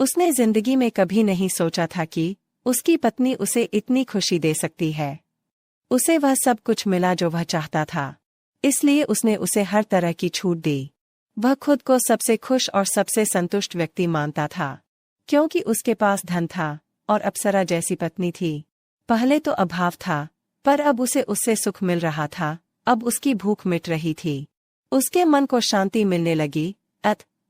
उसने जिंदगी में कभी नहीं सोचा था कि उसकी पत्नी उसे इतनी खुशी दे सकती है। उसे वह सब कुछ मिला जो वह चाहता था, इसलिए उसने उसे हर तरह की छूट दी। वह खुद को सबसे खुश और सबसे संतुष्ट व्यक्ति मानता था, क्योंकि उसके पास धन था और अप्सरा जैसी पत्नी थी। पहले तो अभाव था, पर अब उसे उससे सुख मिल रहा था। अब उसकी भूख मिट रही थी, उसके मन को शांति मिलने लगी।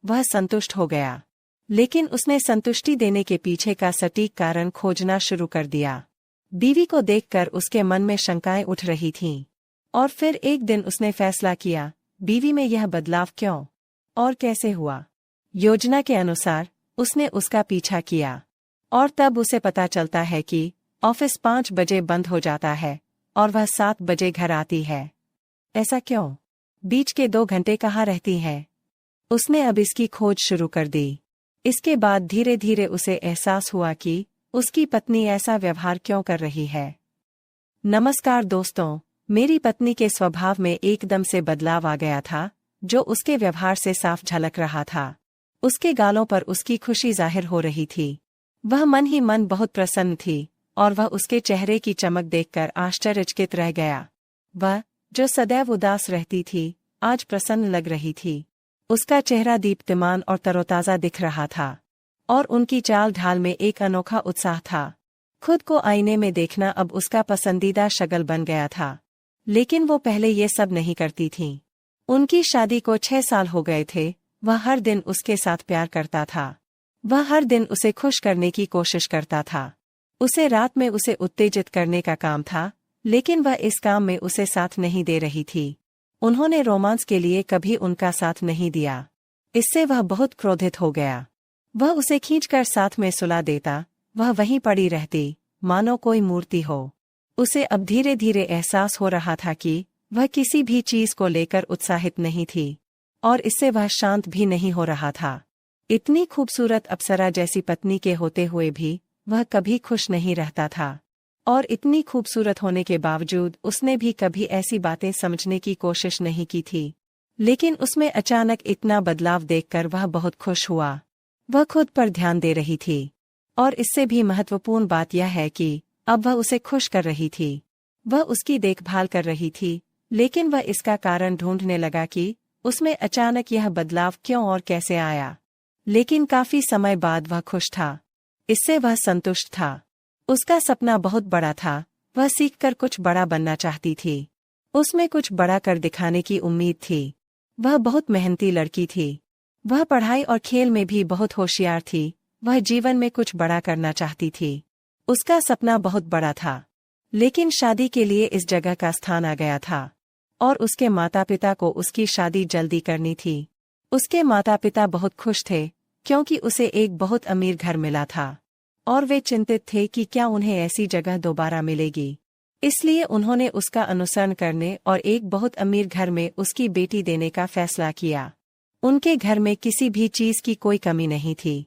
वह संतुष्ट हो गया, लेकिन उसने संतुष्टि देने के पीछे का सटीक कारण खोजना शुरू कर दिया। बीवी को देखकर उसके मन में शंकाएं उठ रही थीं, और फिर एक दिन उसने फैसला किया, बीवी में यह बदलाव क्यों और कैसे हुआ। योजना के अनुसार उसने उसका पीछा किया, और तब उसे पता चलता है कि ऑफिस 5 बजे बंद हो जाता है और वह 7 बजे घर आती है। ऐसा क्यों? बीच के 2 घंटे कहाँ रहती है? उसने अब इसकी खोज शुरू कर दी। इसके बाद धीरे धीरे उसे एहसास हुआ कि उसकी पत्नी ऐसा व्यवहार क्यों कर रही है। नमस्कार दोस्तों, मेरी पत्नी के स्वभाव में एकदम से बदलाव आ गया था, जो उसके व्यवहार से साफ झलक रहा था। उसके गालों पर उसकी खुशी जाहिर हो रही थी। वह मन ही मन बहुत प्रसन्न थी, और वह उसके चेहरे की चमक देखकर आश्चर्यचकित रह गया। वह, जो सदैव उदास रहती थी, आज प्रसन्न लग रही थी। उसका चेहरा दीप्तिमान और तरोताजा दिख रहा था, और उनकी चाल ढाल में एक अनोखा उत्साह था। खुद को आईने में देखना अब उसका पसंदीदा शगल बन गया था, लेकिन वो पहले ये सब नहीं करती थी। उनकी शादी को 6 साल हो गए थे। वह हर दिन उसके साथ प्यार करता था। वह हर दिन उसे खुश करने की कोशिश करता था। उसे रात में उसे उत्तेजित करने का काम था, लेकिन वह इस काम में उसे साथ नहीं दे रही थी। उन्होंने रोमांस के लिए कभी उनका साथ नहीं दिया। इससे वह बहुत क्रोधित हो गया। वह उसे खींचकर साथ में सुला देता। वह वहीं पड़ी रहती, मानो कोई मूर्ति हो। उसे अब धीरे धीरे एहसास हो रहा था कि वह किसी भी चीज को लेकर उत्साहित नहीं थी, और इससे वह शांत भी नहीं हो रहा था। इतनी खूबसूरत अप्सरा जैसी पत्नी के होते हुए भी वह कभी खुश नहीं रहता था, और इतनी खूबसूरत होने के बावजूद उसने भी कभी ऐसी बातें समझने की कोशिश नहीं की थी। लेकिन उसमें अचानक इतना बदलाव देखकर वह बहुत खुश हुआ। वह खुद पर ध्यान दे रही थी, और इससे भी महत्वपूर्ण बात यह है कि अब वह उसे खुश कर रही थी। वह उसकी देखभाल कर रही थी, लेकिन वह इसका कारण ढूंढने लगा कि उसमें अचानक यह बदलाव क्यों और कैसे आया। लेकिन काफी समय बाद वह खुश था। इससे वह संतुष्ट था। उसका सपना बहुत बड़ा था। वह सीखकर कुछ बड़ा बनना चाहती थी। उसमें कुछ बड़ा कर दिखाने की उम्मीद थी। वह बहुत मेहनती लड़की थी। वह पढ़ाई और खेल में भी बहुत होशियार थी। वह जीवन में कुछ बड़ा करना चाहती थी। उसका सपना बहुत बड़ा था, लेकिन शादी के लिए इस जगह का स्थान आ गया था, और उसके माता पिता को उसकी शादी जल्दी करनी थी। उसके माता पिता बहुत खुश थे, क्योंकि उसे एक बहुत अमीर घर मिला था, और वे चिंतित थे कि क्या उन्हें ऐसी जगह दोबारा मिलेगी। इसलिए उन्होंने उसका अनुसरण करने और एक बहुत अमीर घर में उसकी बेटी देने का फैसला किया। उनके घर में किसी भी चीज की कोई कमी नहीं थी।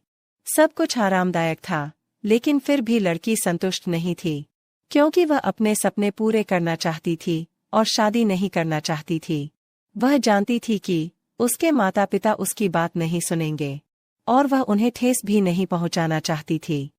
सब कुछ आरामदायक था, लेकिन फिर भी लड़की संतुष्ट नहीं थी, क्योंकि वह अपने सपने पूरे करना चाहती थी और शादी नहीं करना चाहती थी। वह जानती थी कि उसके माता पिता उसकी बात नहीं सुनेंगे, और वह उन्हें ठेस भी नहीं पहुंचाना चाहती थी।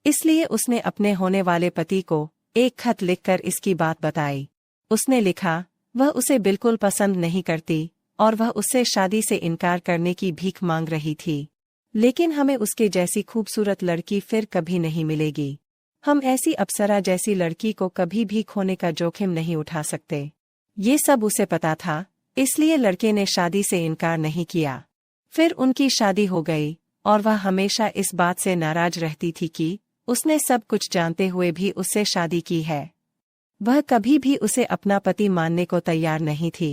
इसलिए उसने अपने होने वाले पति को एक खत लिखकर इसकी बात बताई। उसने लिखा, वह उसे बिल्कुल पसंद नहीं करती, और वह उससे शादी से इनकार करने की भीख मांग रही थी। लेकिन हमें उसके जैसी खूबसूरत लड़की फिर कभी नहीं मिलेगी। हम ऐसी अप्सरा जैसी लड़की को कभी भी खोने का जोखिम नहीं उठा सकते। ये सब उसे पता था, इसलिए लड़के ने शादी से इनकार नहीं किया। फिर उनकी शादी हो गई, और वह हमेशा इस बात से नाराज रहती थी कि उसने सब कुछ जानते हुए भी उससे शादी की है। वह कभी भी उसे अपना पति मानने को तैयार नहीं थी।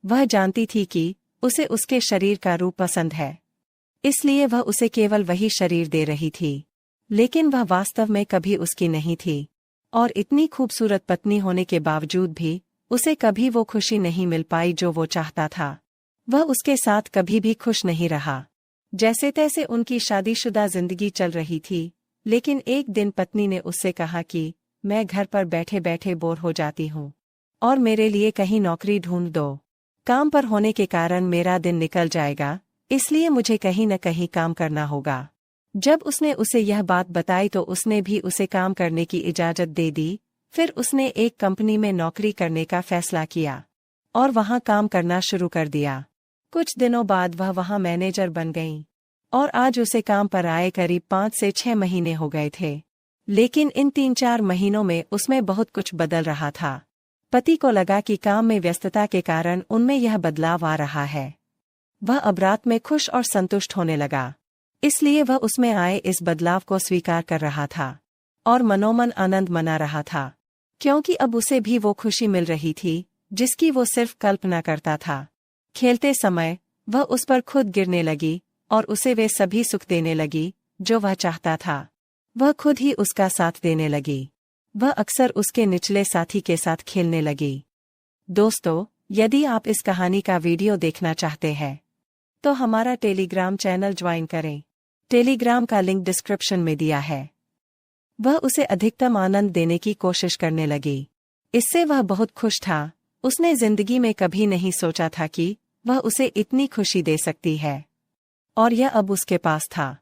वह जानती थी कि उसे उसके शरीर का रूप पसंद है, इसलिए वह उसे केवल वही शरीर दे रही थी, लेकिन वह वास्तव में कभी उसकी नहीं थी। और इतनी खूबसूरत पत्नी होने के बावजूद भी उसे कभी वो खुशी नहीं मिल पाई जो वो चाहता था। वह उसके साथ कभी भी खुश नहीं रहा। जैसे तैसे उनकी शादीशुदा जिंदगी चल रही थी, लेकिन एक दिन पत्नी ने उससे कहा कि मैं घर पर बैठे बैठे बोर हो जाती हूँ, और मेरे लिए कहीं नौकरी ढूंढ दो। काम पर होने के कारण मेरा दिन निकल जाएगा, इसलिए मुझे कहीं न कहीं काम करना होगा। जब उसने उसे यह बात बताई तो उसने भी उसे काम करने की इजाजत दे दी। फिर उसने एक कंपनी में नौकरी करने का फैसला किया और वहां काम करना शुरू कर दिया। कुछ दिनों बाद वह वहां मैनेजर बन गई और आज उसे काम पर आए करीब 5 से 6 महीने हो गए थे। लेकिन इन 3-4 महीनों में उसमें बहुत कुछ बदल रहा था। पति को लगा कि काम में व्यस्तता के कारण उनमें यह बदलाव आ रहा है। वह अब रात में खुश और संतुष्ट होने लगा, इसलिए वह उसमें आए इस बदलाव को स्वीकार कर रहा था और मनोमन आनंद मना रहा था, क्योंकि अब उसे भी वो खुशी मिल रही थी जिसकी वो सिर्फ कल्पना करता था। खेलते समय वह उस पर खुद गिरने लगी और उसे वे सभी सुख देने लगी जो वह चाहता था। वह खुद ही उसका साथ देने लगी। वह अक्सर उसके निचले साथी के साथ खेलने लगी। दोस्तों, यदि आप इस कहानी का वीडियो देखना चाहते हैं तो हमारा टेलीग्राम चैनल ज्वाइन करें। टेलीग्राम का लिंक डिस्क्रिप्शन में दिया है। वह उसे अधिकतम आनंद देने की कोशिश करने लगी। इससे वह बहुत खुश था। उसने जिंदगी में कभी नहीं सोचा था कि वह उसे इतनी खुशी दे सकती है, और यह अब उसके पास था।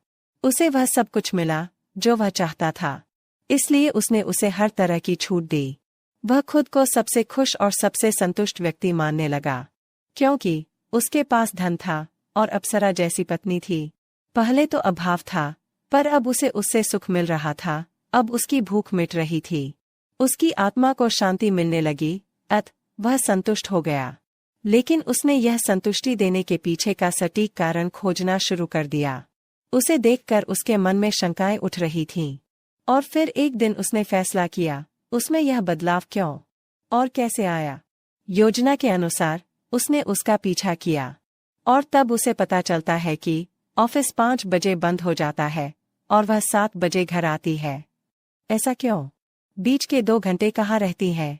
उसे वह सब कुछ मिला जो वह चाहता था, इसलिए उसने उसे हर तरह की छूट दी। वह खुद को सबसे खुश और सबसे संतुष्ट व्यक्ति मानने लगा, क्योंकि उसके पास धन था और अप्सरा जैसी पत्नी थी। पहले तो अभाव था, पर अब उसे उससे सुख मिल रहा था। अब उसकी भूख मिट रही थी, उसकी आत्मा को शांति मिलने लगी। वह संतुष्ट हो गया। लेकिन उसने यह संतुष्टि देने के पीछे का सटीक कारण खोजना शुरू कर दिया। उसे देखकर उसके मन में शंकाएं उठ रही थीं। और फिर एक दिन उसने फैसला किया, उसमें यह बदलाव क्यों और कैसे आया। योजना के अनुसार उसने उसका पीछा किया, और तब उसे पता चलता है कि ऑफिस 5 बजे बंद हो जाता है और वह 7 बजे घर आती है। ऐसा क्यों? बीच के 2 घंटे कहाँ रहती है?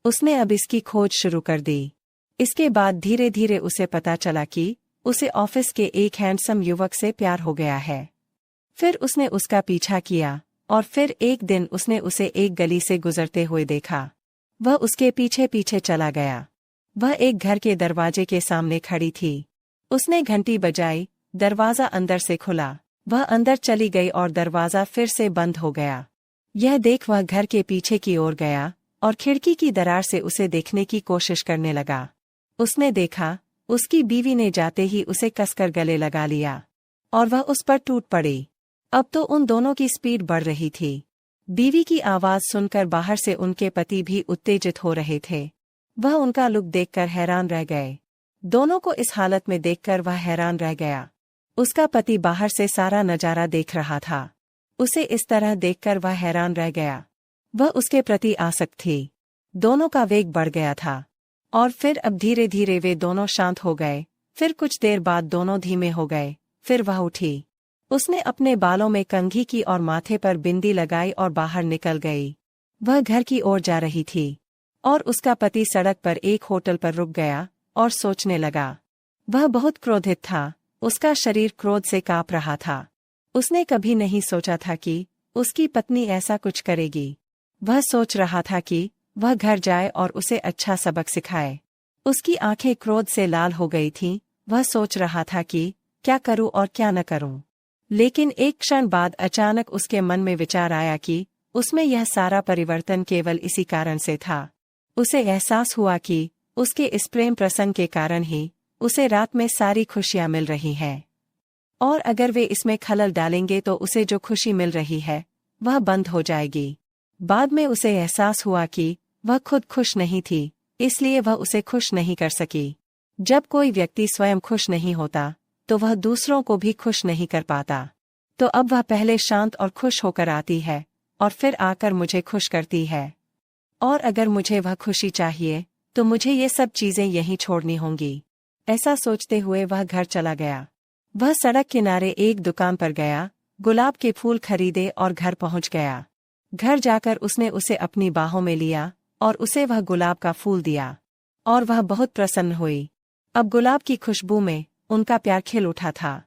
उसने अब इसकी खोज शुरू कर दी। इसके बाद धीरे धीरे उसे पता चला कि उसे ऑफिस के एक हैंडसम युवक से प्यार हो गया है। फिर उसने उसका पीछा किया और फिर एक दिन उसने उसे एक गली से गुजरते हुए देखा। वह उसके पीछे पीछे चला गया। वह एक घर के दरवाजे के सामने खड़ी थी। उसने घंटी बजाई, दरवाजा अंदर से खुला। वह अंदर चली गई और दरवाजा फिर से बंद हो गया। यह देख वह घर के पीछे की ओर गया और खिड़की की दरार से उसे देखने की कोशिश करने लगा। उसने देखा, उसकी बीवी ने जाते ही उसे कसकर गले लगा लिया और वह उस पर टूट पड़ी। अब तो उन दोनों की स्पीड बढ़ रही थी। बीवी की आवाज सुनकर बाहर से उनके पति भी उत्तेजित हो रहे थे। वह उनका लुक देखकर हैरान रह गए। दोनों को इस हालत में देखकर वह हैरान रह गया। उसका पति बाहर से सारा नजारा देख रहा था। उसे इस तरह देखकर वह हैरान रह गया। वह उसके प्रति आसक्त थी। दोनों का वेग बढ़ गया था और फिर अब धीरे धीरे वे दोनों शांत हो गए। फिर कुछ देर बाद दोनों धीमे हो गए। फिर वह उठी। उसने अपने बालों में कंघी की और माथे पर बिंदी लगाई और बाहर निकल गई। वह घर की ओर जा रही थी और उसका पति सड़क पर एक होटल पर रुक गया और सोचने लगा। वह बहुत क्रोधित था। उसका शरीर क्रोध से कांप रहा था। उसने कभी नहीं सोचा था कि उसकी पत्नी ऐसा कुछ करेगी। वह सोच रहा था कि वह घर जाए और उसे अच्छा सबक सिखाए। उसकी आंखें क्रोध से लाल हो गई थीं। वह सोच रहा था कि क्या करूं और क्या न करूं। लेकिन एक क्षण बाद अचानक उसके मन में विचार आया कि उसमें यह सारा परिवर्तन केवल इसी कारण से था। उसे एहसास हुआ कि उसके इस प्रेम प्रसंग के कारण ही उसे रात में सारी खुशियां मिल रही हैं, और अगर वे इसमें खलल डालेंगे तो उसे जो खुशी मिल रही है वह बंद हो जाएगी। बाद में उसे एहसास हुआ कि वह खुद खुश नहीं थी, इसलिए वह उसे खुश नहीं कर सकी। जब कोई व्यक्ति स्वयं खुश नहीं होता तो वह दूसरों को भी खुश नहीं कर पाता। तो अब वह पहले शांत और खुश होकर आती है और फिर आकर मुझे खुश करती है, और अगर मुझे वह खुशी चाहिए तो मुझे ये सब चीजें यहीं छोड़नी होंगी। ऐसा सोचते हुए वह घर चला गया। वह सड़क किनारे एक दुकान पर गया, गुलाब के फूल खरीदे और घर पहुंच गया। घर जाकर उसने उसे अपनी बाहों में लिया और उसे वह गुलाब का फूल दिया, और वह बहुत प्रसन्न हुई। अब गुलाब की खुशबू में उनका प्यार खिल उठा था।